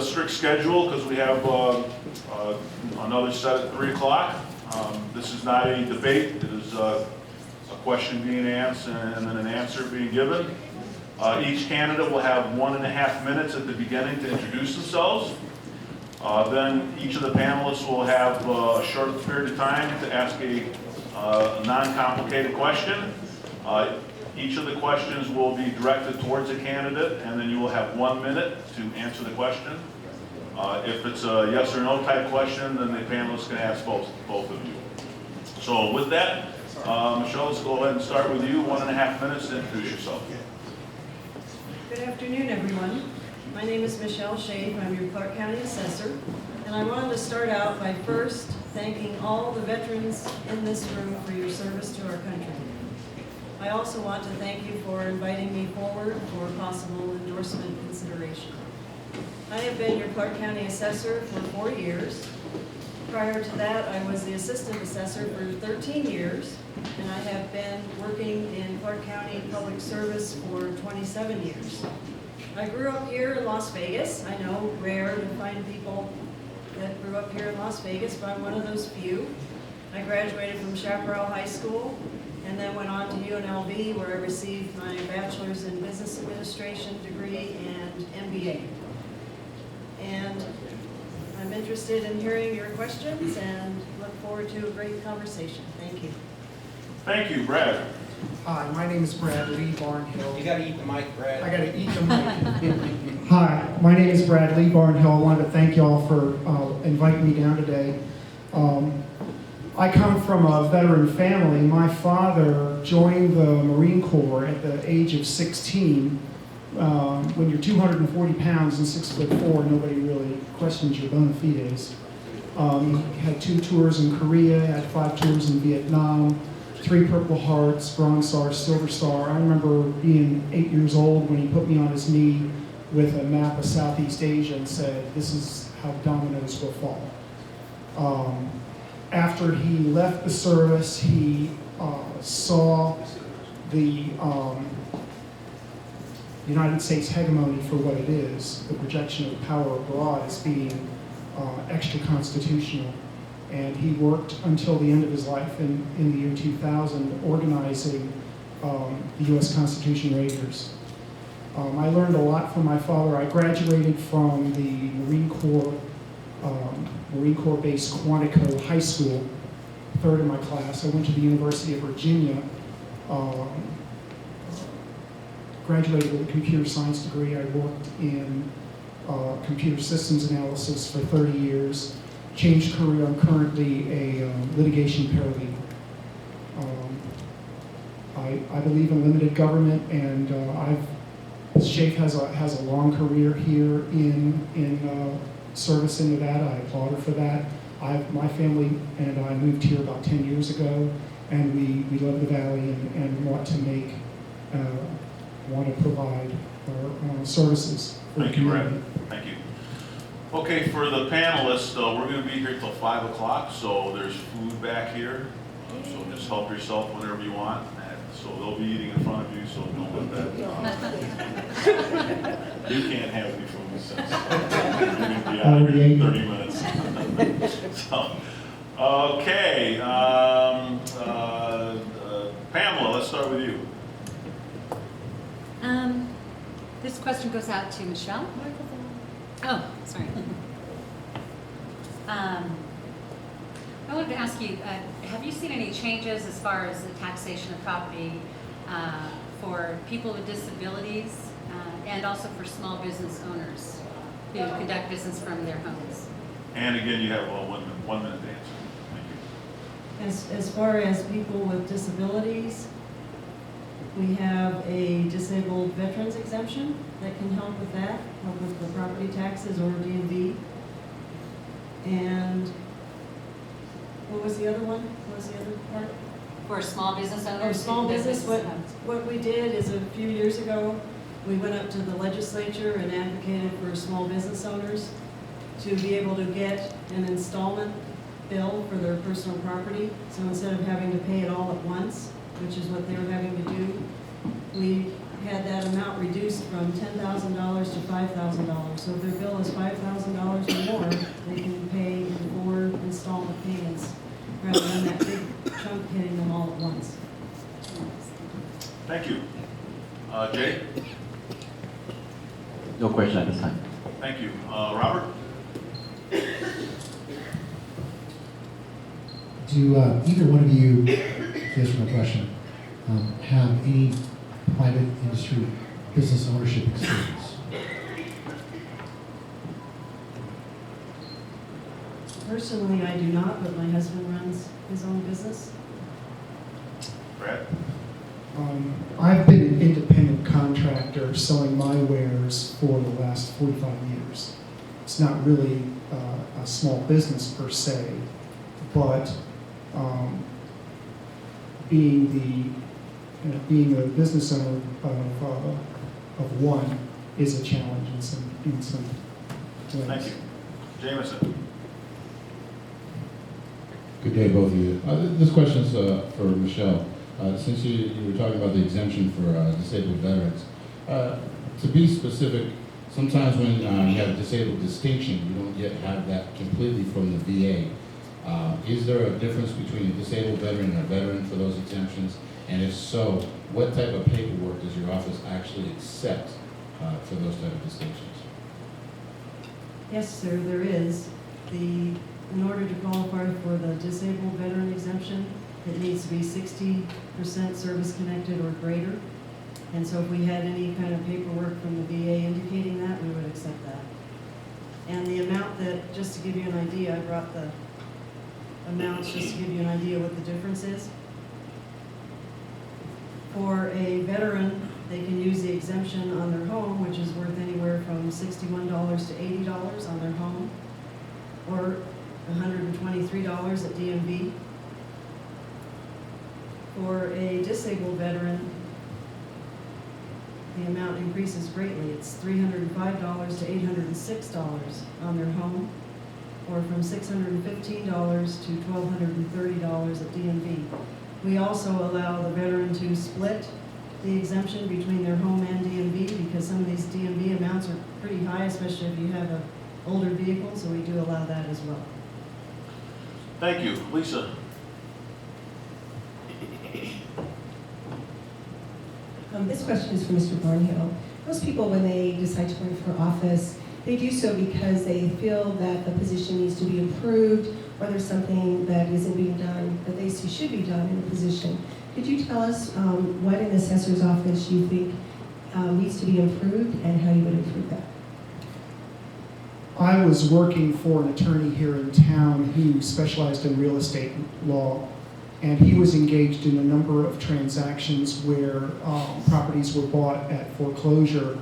strict schedule because we have another set at 3 o'clock. This is not a debate. It is a question being asked and then an answer being given. Each candidate will have 1.5 minutes at the beginning to introduce themselves. Then each of the panelists will have a short period of time to ask a non-complicated question. Each of the questions will be directed towards a candidate, and then you will have 1 minute to answer the question. If it's a yes or no type question, then the panelists can ask both of you. So with that, Michele, let's go ahead and start with you. 1.5 minutes to introduce yourself. Good afternoon, everyone. My name is Michele Shafe. I'm your Clark County Assessor. And I wanted to start out by first thanking all the veterans in this room for your service to our country. I also want to thank you for inviting me forward for possible endorsement consideration. I have been your Clark County Assessor for 4 years. Prior to that, I was the Assistant Assessor for 13 years, and I have been working in Clark County Public Service for 27 years. I grew up here in Las Vegas. I know, rare to find people that grew up here in Las Vegas, but I'm one of those few. I graduated from Chaparral High School and then went on to UNLV, where I received my Bachelor's in Business Administration degree and MBA. And I'm interested in hearing your questions and look forward to a great conversation. Thank you. Thank you, Brad. Hi, my name is Brad Lee Barnhill. You gotta eat the mic, Brad. I gotta eat the mic. Hi, my name is Brad Lee Barnhill. I wanted to thank y'all for inviting me down today. I come from a veteran family. My father joined the Marine Corps at the age of 16. When you're 240 pounds and 6'4", nobody really questions your bona fides. He had 2 tours in Korea, had 5 tours in Vietnam, 3 Purple Hearts, Bronze Star, Silver Star. I remember being 8 years old when he put me on his knee with a map of Southeast Asia and said, "This is how dominoes will fall." After he left the service, he saw the United States hegemony for what it is, the projection of power abroad as being extra-constitutional. And he worked until the end of his life in the year 2000 organizing the U.S. Constitution Raiders. I learned a lot from my father. I graduated from the Marine Corps-based Quantico High School, 3rd in my class. I went to the University of Virginia, graduated with a computer science degree. I worked in computer systems analysis for 30 years. Changed career. I'm currently a litigation paralegal. I believe in limited government, and Shafe has a long career here in service in Nevada. I applaud her for that. My family and I moved here about 10 years ago, and we love the valley and want to provide our services for the Thank you, Brad. community. Thank you. Okay, for the panelists, we're going to be here till 5 o'clock, so there's food back here. So just help yourself whenever you want. So they'll be eating in front of you, so don't let that. You can't have any food since you're going to be out here in 30 minutes. So, okay, Pamela, let's start with you. This question goes out to Michele. Oh, sorry. I wanted to ask you, have you seen any changes as far as the taxation of property for people with disabilities and also for small business owners who conduct business from their homes? And again, you have 1 minute to answer. Thank you. As far as people with disabilities, we have a disabled veterans exemption that can help with that, help with the property taxes or D&D. And what was the other one? What was the other part? For small business owners? Or small business. What we did is a few years ago, we went up to the legislature and advocated for small business owners to be able to get an installment bill for their personal property. So instead of having to pay it all at once, which is what they were having to do, we had that amount reduced from $10,000 to $5,000. So if their bill is $5,000, Jay? No question at this time. Thank you. Robert? Do either one of you, here's my question, have any private industry business ownership experience? Personally, I do not, but my husband runs his own business. Brad? I've been an independent contractor selling my wares for the last 45 years. It's not really a small business per se, but being a business owner of one is a challenge in some ways. Thank you. Jameson? Good day, both of you. This question is for Michele. Since you were talking about the exemption for disabled veterans, to be specific, sometimes when you have disabled distinction, you don't yet have that completely from the VA. Is there a difference between a disabled veteran and a veteran for those exemptions? And if so, what type of paperwork does your office actually accept for those type of distinctions? Yes, sir, there is. In order to qualify for the disabled veteran exemption, it needs to be 60% service-connected or greater. And so if we had any kind of paperwork from the VA indicating that, we would accept that. And the amount that, just to give you an idea, I brought the amounts just to give you an idea what the difference is. For a veteran, they can use the exemption on their home, which is worth anywhere from $61 to $80 on their home, or $123 at DMV. For a disabled veteran, the amount increases greatly. It's $305 to $806 on their home, or from $615 to $1,230 at DMV. We also allow the veteran to split the exemption between their home and DMV, because some of these DMV amounts are pretty high, especially if you have an older vehicle, so we do allow that as well. Thank you. Lisa? This question is for Mr. Barnhill. Most people, when they decide to run for office, they do so because they feel that the position needs to be improved, or there's something that isn't being done that they see should be done in the position. Could you tell us what in the assessor's office you think needs to be improved and how you would improve that? I was working for an attorney here in town who specialized in real estate law, and he was engaged in a number of transactions where properties were bought at foreclosure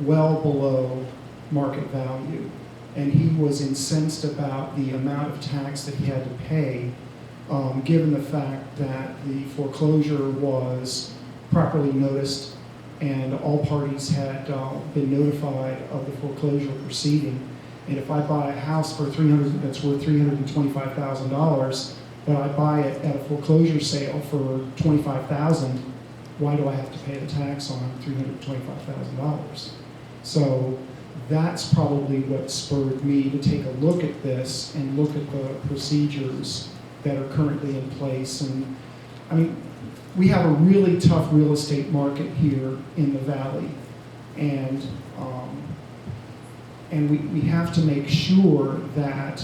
well below market value. And he was incensed about the amount of tax that he had to pay, given the fact that the foreclosure was properly noticed and all parties had been notified of the foreclosure proceeding. And if I buy a house for that's worth $325,000, but I buy it at a foreclosure sale for $25,000, why do I have to pay the tax on $325,000? So that's probably what spurred me to take a look at this and look at the procedures that are currently in place. And I mean, we have a really tough real estate market here in the Valley, and we have to make sure that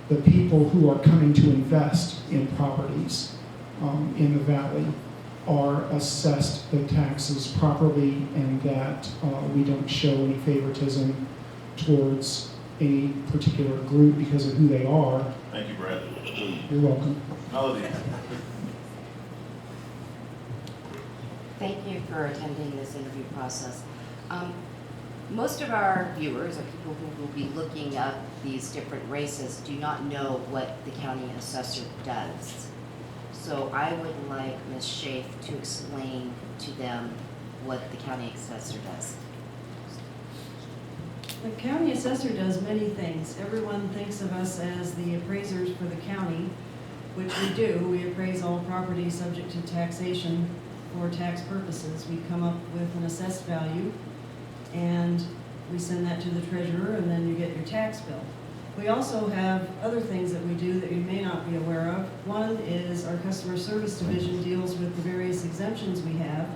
the people who are coming to invest in properties in the Valley are assessed the taxes properly, and that we don't show any favoritism towards any particular group because of who they are. Thank you, Brad. You're welcome. Melody? Thank you for attending this interview process. Most of our viewers, or people who will be looking up these different races, do not know what the county assessor does. So I would like Ms. Shafe to explain to them what the county assessor does. The county assessor does many things. Everyone thinks of us as the appraisers for the county, which we do. We appraise all property subject to taxation for tax purposes. We come up with an assessed value, and we send that to the treasurer, and then you get your tax bill. We also have other things that we do that you may not be aware of. One is our customer service division deals with the various exemptions we have,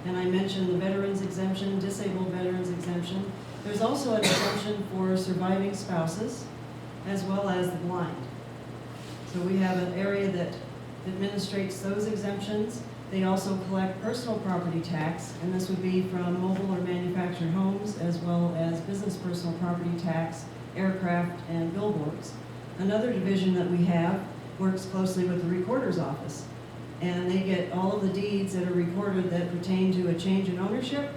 And I mentioned the veterans exemption, disabled veterans exemption. There's also an exemption for surviving spouses, as well as the blind. So we have an area that administrates those exemptions. They also collect personal property tax, and this would be from mobile or manufactured homes, as well as business personal property tax, aircraft, and billboards. Another division that we have works closely with the recorder's office, and they get all of the deeds that are recorded that pertain to a change in ownership,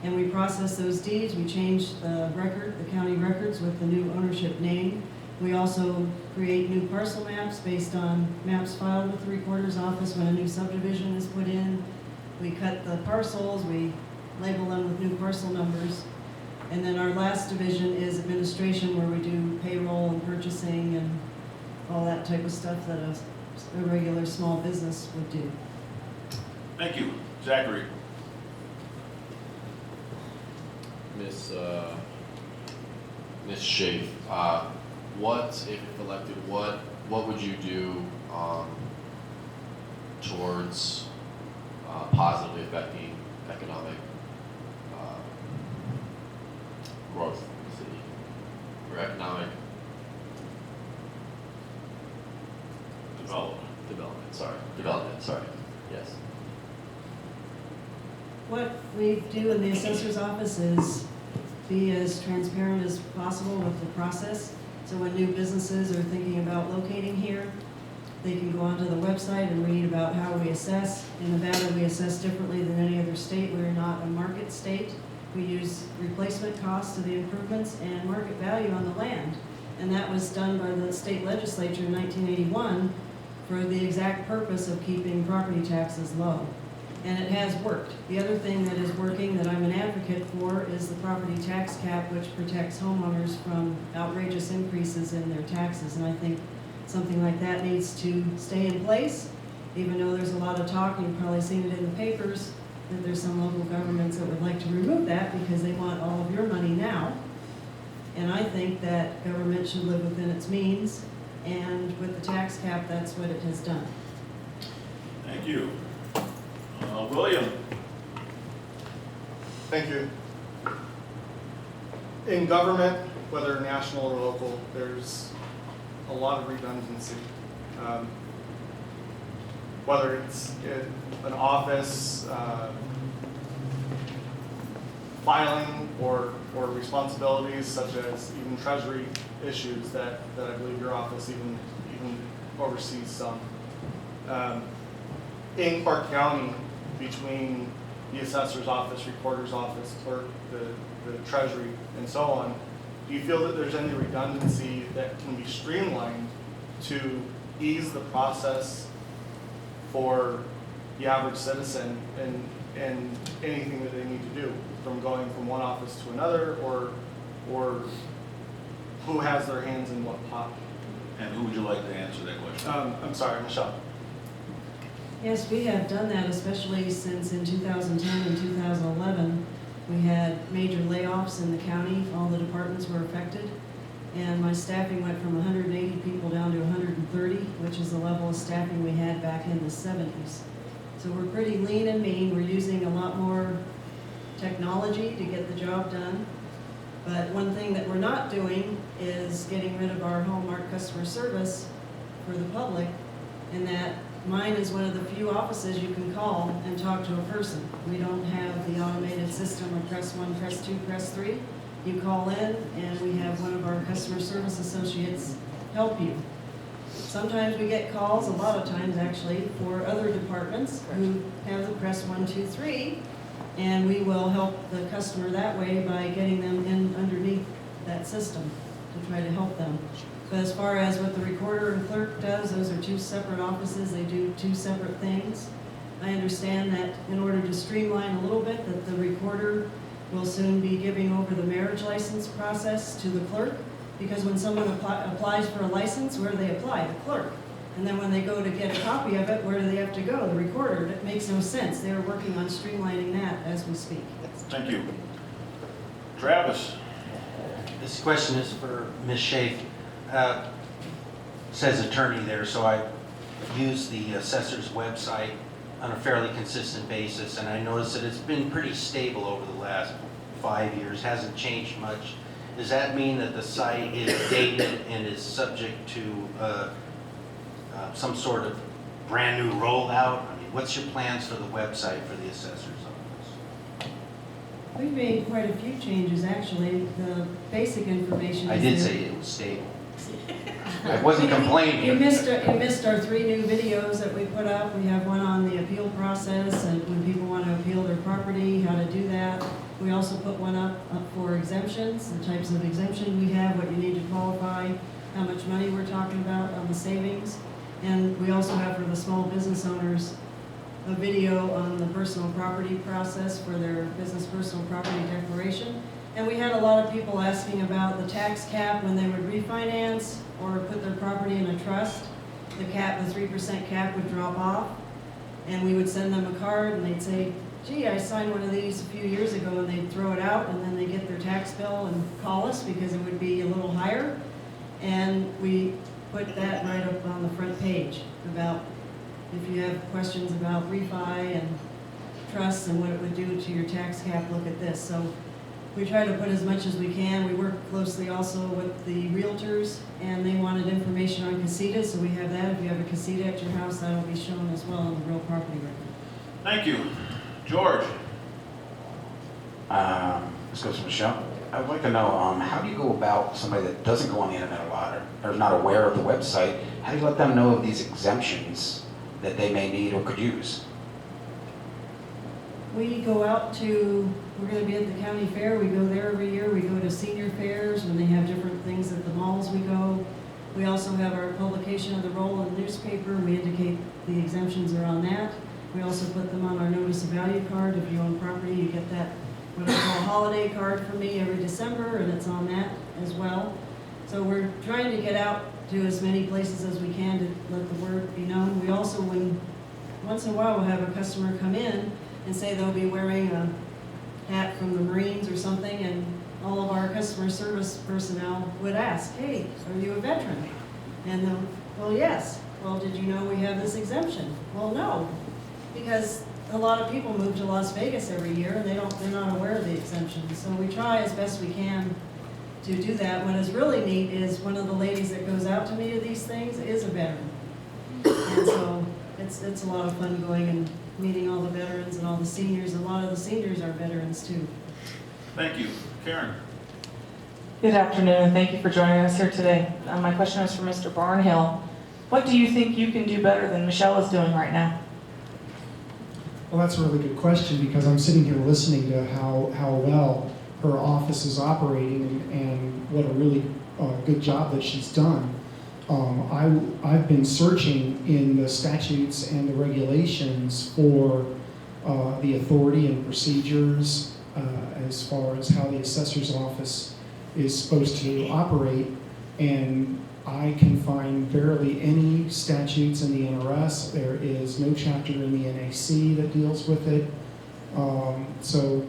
and we process those deeds. We change the record, the county records, with the new ownership name. We also create new parcel maps based on maps filed with the recorder's office when a new subdivision is put in. We cut the parcels, we label them with new parcel numbers. And then our last division is administration, where we do payroll and purchasing and all that type of stuff that a regular small business would do. Thank you. Zachary? Miss Shafe, what, if elected, what would you do towards positively affecting economic growth in the city, or economic development, sorry, yes. What we do in the assessor's office is be as transparent as possible with the process. So when new businesses are thinking about locating here, they can go onto the website and read about how we assess. In Nevada, we assess differently than any other state. We're not a market state. We use replacement costs of the improvements and market value on the land. And that was done by the state legislature in 1981 for the exact purpose of keeping property taxes low. And it has worked. The other thing that is working that I'm an advocate for is the property tax cap, which protects homeowners from outrageous increases in their taxes. And I think something like that needs to stay in place, even though there's a lot of talk, and you've probably seen it in the papers, that there's some local governments that would like to remove that because they want all of your money now. And I think that government should live within its means, and with the tax cap, that's what it has done. Thank you. William? Thank you. In government, whether national or local, there's a lot of redundancy. Whether it's in an office, filing or responsibilities such as even treasury issues that I believe your office even oversees some. In Clark County, between the assessor's office, recorder's office, clerk, the treasury, and so on, do you feel that there's any redundancy that can be streamlined to ease the process for the average citizen and anything that they need to do, from going from one office to another, or who has their hands in what pot? And who would you like to answer that question? I'm sorry, Michele. Yes, we have done that, especially since in 2010 and 2011, we had major layoffs in the county. All the departments were affected. And my staffing went from 180 people down to 130, which is the level of staffing we had back in the 70s. So we're pretty lean and mean. We're using a lot more technology to get the job done. But one thing that we're not doing is getting rid of our hallmark customer service for the public, in that mine is one of the few offices you can call and talk to a person. We don't have the automated system of press 1, press 2, press 3. You call in and we have one of our customer service associates help you. Sometimes we get calls, a lot of times actually, for other departments who have the press 1, 2, 3, and we will help the customer that way by getting them in underneath that system to try to help them. But as far as what the recorder and clerk does, those are two separate offices. They do two separate things. I understand that in order to streamline a little bit, that the recorder will soon be giving over the marriage license process to the clerk, because when someone applies for a license, where do they apply? The clerk. And then when they go to get a copy of it, where do they have to go? The recorder. That makes no sense. They are working on streamlining that as we speak. Thank you. Travis? This question is for Ms. Shafe. Says attorney there, so I use the assessor's website on a fairly consistent basis, and I noticed that it's been pretty stable over the last 5 years, hasn't changed much. Does that mean that the site is dated and is subject to some sort of brand new rollout? I mean, what's your plans for the website for the assessor's office? We've made quite a few changes, actually. The basic information I is did there. say it was stable. I wasn't complaining. You missed our 3 new videos that we put up. We have one on the appeal process and when people want to appeal their property, how to do that. We also put one up for exemptions, the types of exemption we have, what you need to qualify, how much money we're talking about on the savings. And we also have for the small business owners a video on the personal property process for their business personal property declaration. And we had a lot of people asking about the tax cap when they would refinance or put their property in a trust. The cap, the 3% cap would drop off, and we would send them a card and they'd say, gee, I signed one of these a few years ago, and they'd throw it out and then they get their tax bill and call us because it would be a little higher. And we put that right up on the front page about if you have questions about refi and trusts and what it would do to your tax cap, look at this. So we try to put as much as we can. We work closely also with the realtors, and they wanted information on casitas, so we have that. If you have a casita at your house, that'll be shown as well on the real property record. Thank you. George? This goes to Michele. I'd like to know, how do you go about somebody that doesn't go on the internet a lot or is not aware of the website? How do you let them know of these exemptions that they may need or could use? We go out to, we're going to be at the county fair. We go there every year. We go to senior fairs when they have different things at the malls. We go. We also have our publication of the roll in the newspaper. We indicate the exemptions are on that. We also put them on our notice of value card. If you own property, you get that, what I call holiday card from me every December, and it's on that as well. So we're trying to get out to as many places as we can to let the word be known. We also, once in a while, we'll have a customer come in and say they'll be wearing a hat from the Marines or something, and all of our customer service personnel would ask, hey, are you a veteran? And they'll, well, yes. Well, did you know we have this exemption? Well, no, because a lot of people move to Las Vegas every year and they're not aware of the exemption. So we try as best we can to do that. What is really neat is one of the ladies that goes out to me to these things is a veteran. And so it's a lot of fun going and meeting all the veterans and all the seniors. A lot of the seniors are veterans too. Thank you. Karen? Good afternoon, and thank you for joining us here today. My question is for Mr. Barnhill. What do you think you can do better than Michele is doing right now? Well, that's a really good question because I'm sitting here listening to how well her office is operating and what a really good job that she's done. I've been searching in the statutes and the regulations for the authority and procedures as far as how the assessor's office is supposed to operate, and I can find barely any statutes in the NRS. There is no chapter in the NAC that deals with it. So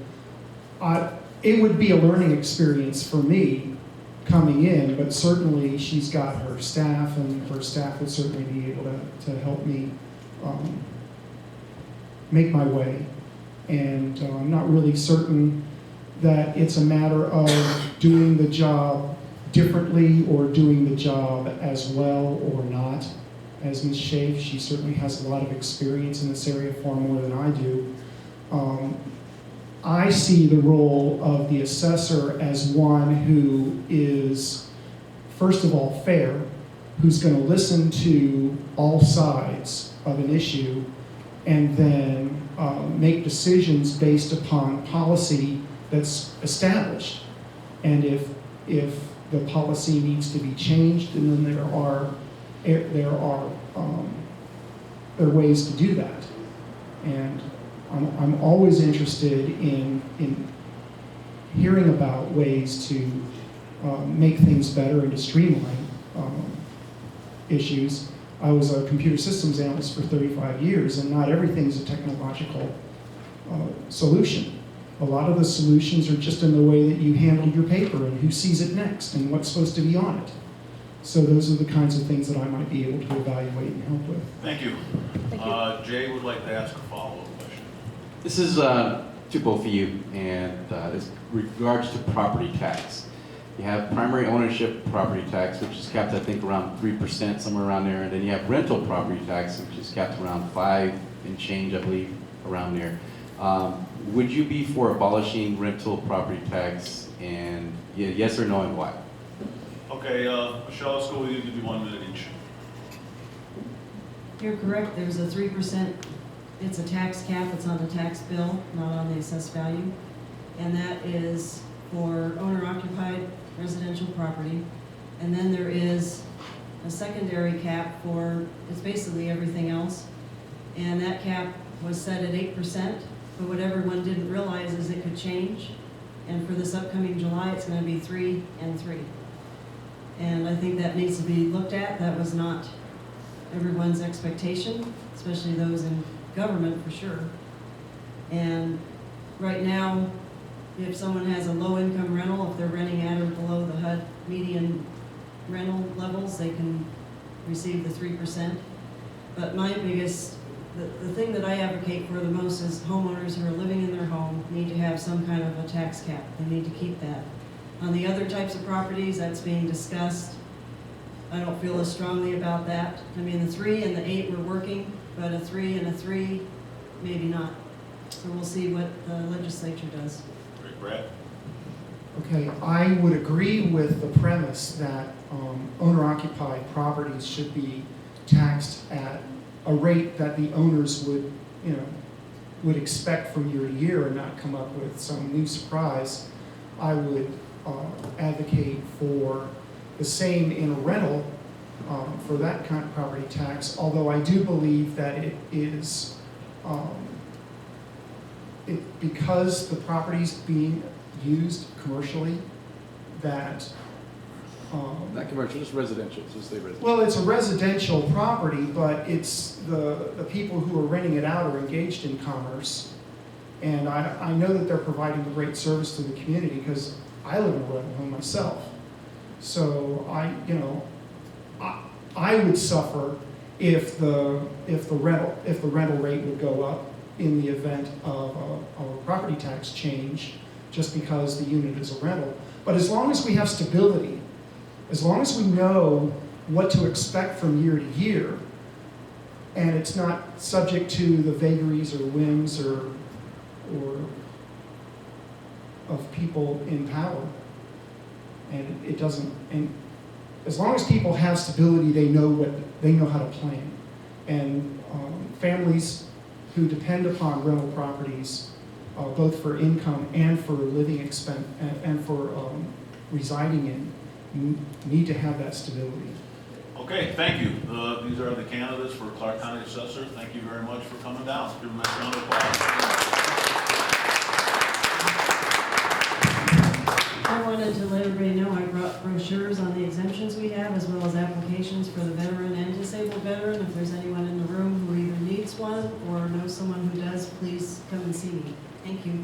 it would be a learning experience for me coming in, but certainly she's got her staff, and her staff would certainly be able to help me make my way. And I'm not really certain that it's a matter of doing the job differently or doing the job as well or not. As Ms. Shafe, she certainly has a lot of experience in this area, far more than I do. I see the role of the assessor as one who is, first of all, fair, who's going to listen to all sides of an issue and then make decisions based upon policy that's established. And if the policy needs to be changed, and then there are ways to do that. And I'm always interested in hearing about ways to make things better and to streamline issues. I was a computer systems analyst for 35 years, and not everything's a technological solution. A lot of the solutions are just in the way that you handle your paper and who sees it next and what's supposed to be on it. So those are the kinds of things that I might be able to evaluate and help with. Thank you. Thank you. Jay would like to ask a follow-up question. This is to both of you, and this regards to property tax. You have primary ownership property tax, which is capped, I think, around 3%, somewhere around there, and then you have rental property tax, which is capped around 5 and change, I believe, around there. Would you be for abolishing rental property tax, and yes or no, and why? Okay, Michelle, let's go with you, give you 1 minute each. You're correct, there's a 3%, it's a tax cap, it's on the tax bill, not on the assessed value. And that is for owner-occupied residential property. And then there is a secondary cap for, it's basically everything else. And that cap was set at 8%, but what everyone didn't realize is it could change. And for this upcoming July, it's gonna be 3 and 3. And I think that needs to be looked at. That was not everyone's expectation, especially those in government for sure. And right now, if someone has a low income rental, if they're renting at or below the HUD median rental levels, they can receive the 3%. But my biggest, the thing that I advocate for the most is homeowners who are living in their home need to have some kind of a tax cap. They need to keep that. On the other types of properties, that's being discussed. I don't feel as strongly about that. I mean, the 3 and the 8 were working, but a 3 and a 3, maybe not. So we'll see what the legislature does. Great, Brad? Okay, I would agree with the premise that owner-occupied properties should be taxed at a rate that the owners would expect from year to year and not come up with some new surprise. I would advocate for the same in a rental for that kind of property tax, although I do believe that it is, because the property's being used commercially, that Not commercial, just residential, just say residential. well, it's a residential property, but it's the people who are renting it out are engaged in commerce. And I know that they're providing a great service to the community because I live in a rental home myself. So I would suffer if the rental rate would go up in the event of a property tax change, just because the unit is a rental. But as long as we have stability, as long as we know what to expect from year to year, and it's not subject to the vagaries or whims or of people in power, and it doesn't. And as long as people have stability, they know how to plan. And families who depend upon rental properties, both for income and for living expense and for residing in, need to have that stability. Okay, thank you. These are the candidates for Clark County Assessor. Thank you very much for coming down. Give them a round of applause. I wanted to let everybody know I brought brochures on the exemptions we have, as well as applications for the veteran and disabled veteran. If there's anyone in the room who either needs one or knows someone who does, please come and see me. Thank you.